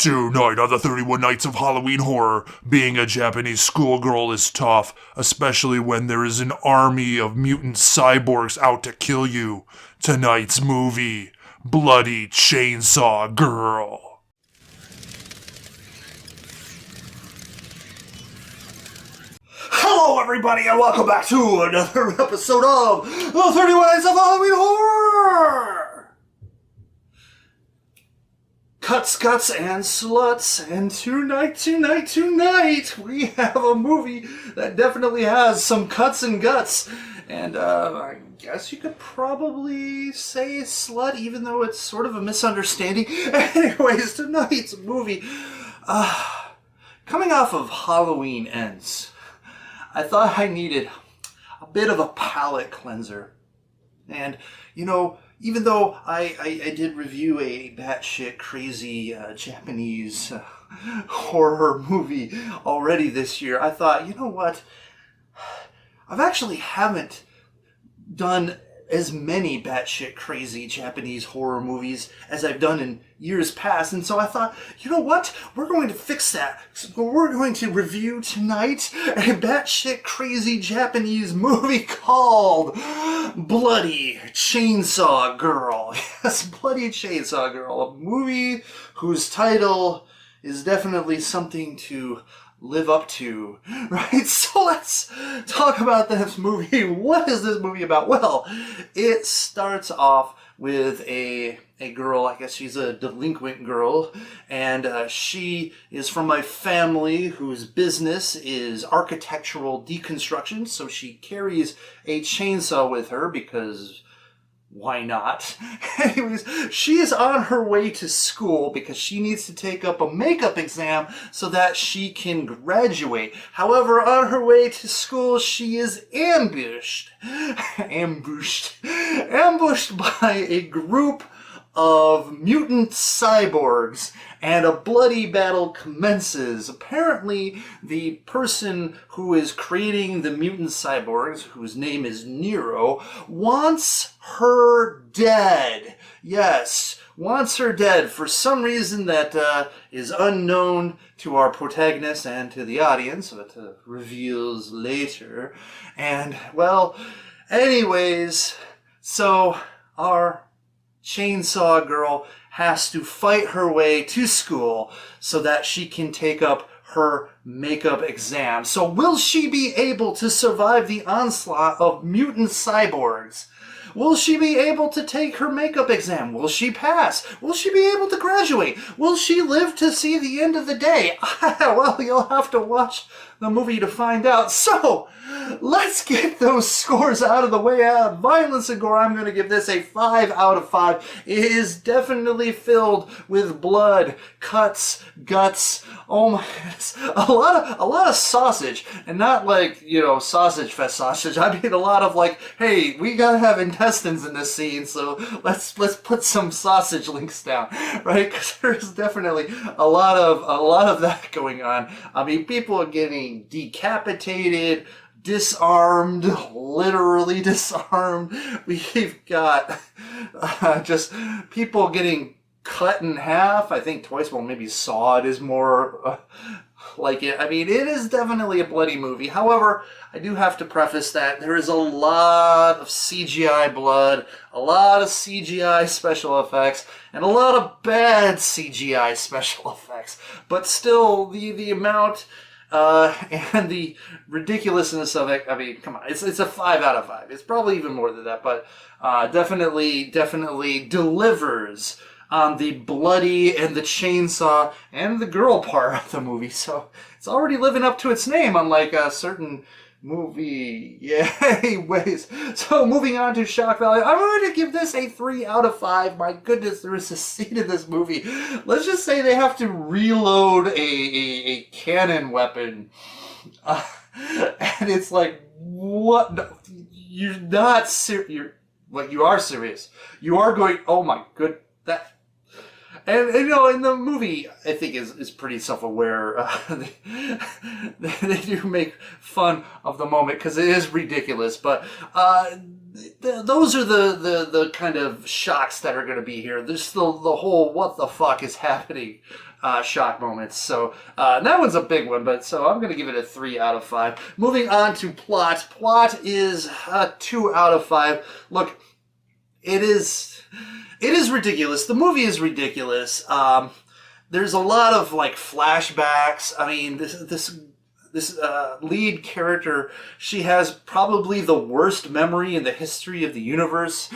Tonight on the 31 Nights of Halloween Horror, being a Japanese schoolgirl is tough, especially when there is an army of mutant cyborgs out to kill you. Tonight's movie, Bloody Chainsaw Girl. Hello everybody and welcome back to another episode of the 31 Nights of Halloween Horror! Cuts, guts, and sluts, and tonight, we have a movie that definitely has some cuts and guts, and I guess you could probably say slut, even though it's sort of a misunderstanding. Anyways, tonight's movie, coming off of Halloween Ends, I thought I needed a bit of a palate cleanser, and, you know, even though I did review a batshit crazy Japanese horror movie already this year, I thought, you know what? I've actually haven't done as many batshit crazy Japanese horror movies as I've done in years past. And so I thought, you know what? We're going to fix that. So we're going to review tonight a batshit crazy Japanese movie called Bloody Chainsaw Girl. Yes, Bloody Chainsaw Girl. A movie whose title is definitely something to live up to, right? So let's talk about this movie. What is this movie about? Well, it starts off with a girl, I guess she's a delinquent girl, and she is from a family whose business is architectural deconstruction, so she carries a chainsaw with her because why not? Anyways, she is on her way to school because she needs to take up a makeup exam so that she can graduate. However, on her way to school, she is ambushed by a group of mutant cyborgs, and a bloody battle commences. Apparently, the person who is creating the mutant cyborgs, whose name is Nero, wants her dead. Yes, wants her dead for some reason that is unknown to our protagonist and to the audience, but reveals later. And, well, anyways, so our Chainsaw Girl has to fight her way to school so that she can take up her makeup exam. So will she be able to survive the onslaught of mutant cyborgs? Will she be able to take her makeup exam? Will she pass? Will she be able to graduate? Will she live to see the end of the day? Well, you'll have to watch the movie to find out. So, let's get those scores out of the way. Violence and gore, I'm going to give this a 5 out of 5. It is definitely filled with blood, cuts, guts. Oh my goodness. A lot of sausage. And not like, you know, sausage fest sausage. I mean a lot of like, hey, we gotta have intestines in this scene, so let's put some sausage links down, right? Because there's definitely a lot of that going on. I mean, people are getting decapitated, disarmed, literally disarmed. We've got just people getting cut in half. I think Toys will maybe sawed is more like it. I mean, it is definitely a bloody movie. However, I do have to preface that there is a lot of CGI blood, a lot of CGI special effects, and a lot of bad CGI special effects. But still, the amount and the ridiculousness of it, I mean, come on, it's a 5 out of 5. It's probably even more than that, but definitely delivers on the bloody and the chainsaw and the girl part of the movie. So it's already living up to its name, unlike a certain movie. Yeah, anyways. So moving on to shock value, I'm going to give this a 3 out of 5. My goodness, there is a scene in this movie. Let's just say they have to reload a cannon weapon. And it's like, what? You're not serious. Like, you are serious. You are going, oh my good, that. And you know, in the movie, I think is pretty self-aware. They do make fun of the moment because it is ridiculous. But those are the kind of shocks that are going to be here. There's the whole what the fuck is happening shock moments. So that one's a big one, but so I'm going to give it a 3 out of 5. Moving on to plot. Plot is a 2 out of 5. Look, it is ridiculous. The movie is ridiculous. There's a lot of like flashbacks. I mean, this lead character, she has probably the worst memory in the history of the universe,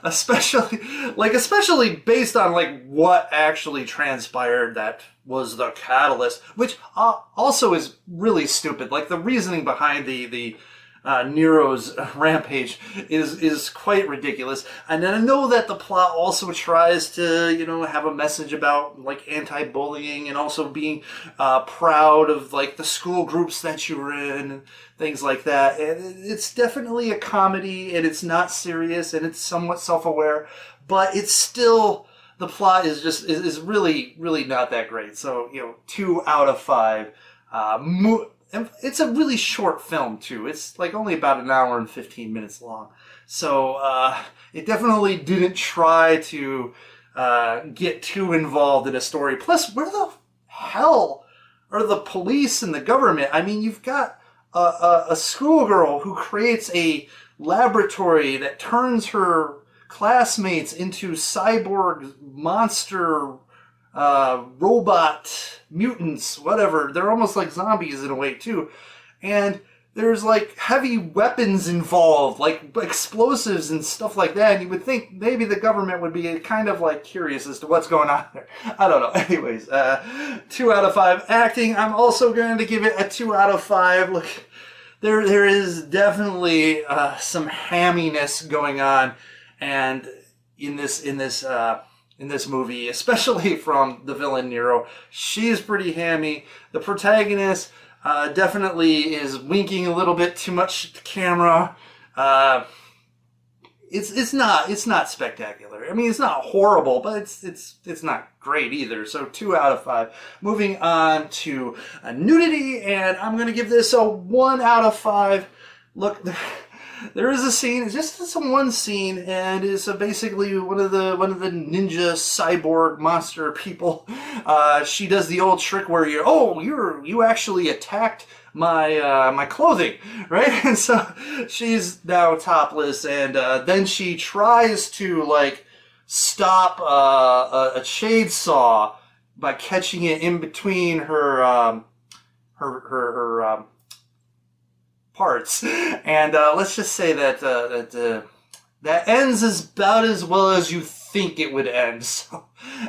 especially based on like what actually transpired that was the catalyst, which also is really stupid. Like the reasoning behind the Nero's rampage is quite ridiculous. And I know that the plot also tries to, have a message about like anti-bullying and also being proud of like the school groups that you were in and things like that. And it's definitely a comedy, and it's not serious, and it's somewhat self-aware, but it's still, the plot is really, really not that great. So, 2 out of 5. It's a really short film, too. It's like only about an hour and 15 minutes long. So it definitely didn't try to get too involved in a story. Plus, where the hell are the police and the government? I mean, you've got a schoolgirl who creates a laboratory that turns her classmates into cyborg monster robot mutants, whatever. They're almost like zombies in a way too. And there's like heavy weapons involved, like explosives and stuff like that. And you would think maybe the government would be kind of like curious as to what's going on there. I don't know. Anyways, 2 out of 5. Acting, I'm also going to give it a 2 out of 5. Look, there is definitely some hamminess going on, and in this movie, especially from the villain Nero. She's pretty hammy. The protagonist definitely is winking a little bit too much at the camera. It's not spectacular. I mean, it's not horrible, but it's not great either. So 2 out of 5. Moving on to Nudity, and I'm going to give this a 1 out of 5. Look, there is a scene. It's just one scene, and it's basically one of the ninja cyborg monster people. She does the old trick where you actually attacked my clothing, right? And so she's now topless, and then she tries to like stop a chainsaw by catching it in between her parts, and let's just say that that ends about as well as you think it would end. So,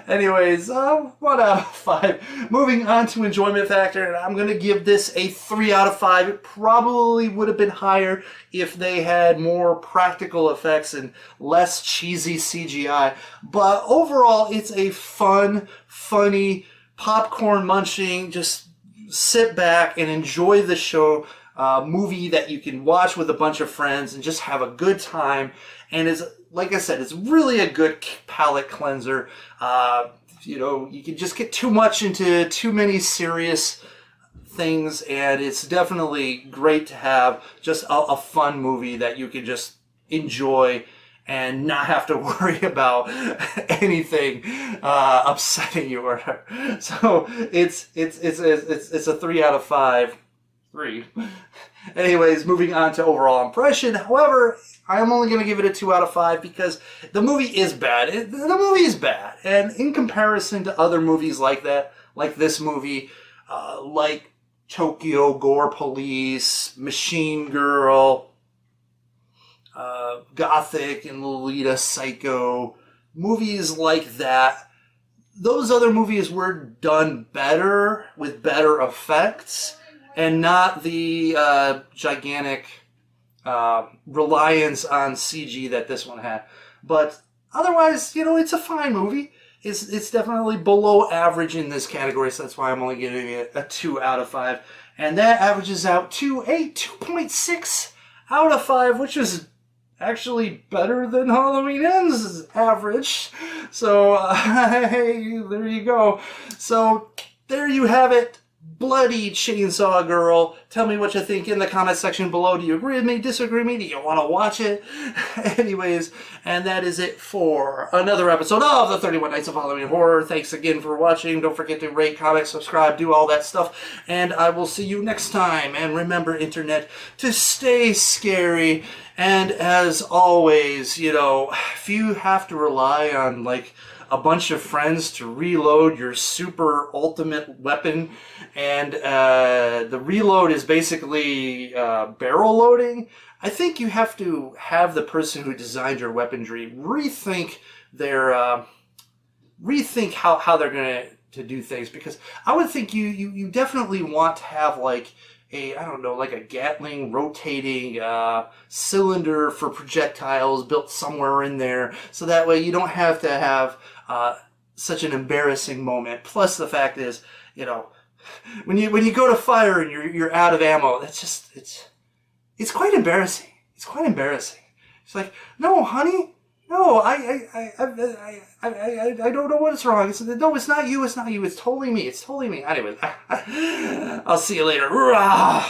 anyways, 1 out of 5. Moving on to enjoyment factor, and I'm going to give this a 3 out of 5. It probably would have been higher if they had more practical effects and less cheesy CGI. But overall, it's a fun, funny, popcorn munching, just sit back and enjoy the show. Movie that you can watch with a bunch of friends and just have a good time. And is, like I said, it's really a good palate cleanser. You can just get too much into too many serious things, and it's definitely great to have just a fun movie that you can just enjoy and not have to worry about anything upsetting you or whatever. So it's a 3 out of 5. 3. Anyways, moving on to overall impression. However, I'm only going to give it a 2 out of 5 because the movie is bad. The movie is bad. And in comparison to other movies like that, like this movie, like Tokyo Gore Police, Machine Girl, Gothic and Lolita Psycho, movies like that, those other movies were done better with better effects, and not the gigantic reliance on CG that this one had. But otherwise, it's a fine movie. It's definitely below average in this category, so that's why I'm only giving it a 2 out of 5. And that averages out to a 2.6 out of 5, which is actually better than Halloween Ends' average. So, hey, there you go. So, there you have it. bloody chainsaw girl. Tell me what you think in the comment section below. Do you agree with me, disagree with me? Do you want to watch it? Anyways, and that is it for another episode of the 31 Nights of Halloween Horror. Thanks again for watching. Don't forget to rate, comment, subscribe, do all that stuff. And I will see you next time. And remember, internet, to stay scary. And as always, you know, if you have to rely on, like, a bunch of friends to reload your super ultimate weapon, and the reload is basically barrel loading, I think you have to have the person who designed your weaponry rethink their rethink how they're going to do things, because I would think you definitely want to have like I don't know, like a Gatling rotating cylinder for projectiles built somewhere in there, so that way you don't have to have such an embarrassing moment. Plus, the fact is, you know, when you go to fire and you're out of ammo, that's just it's quite embarrassing. It's quite embarrassing. It's like, no, honey, no, I don't know what's wrong. No, it's not you. It's not you. It's totally me. It's totally me. Anyway, I'll see you later. Rah!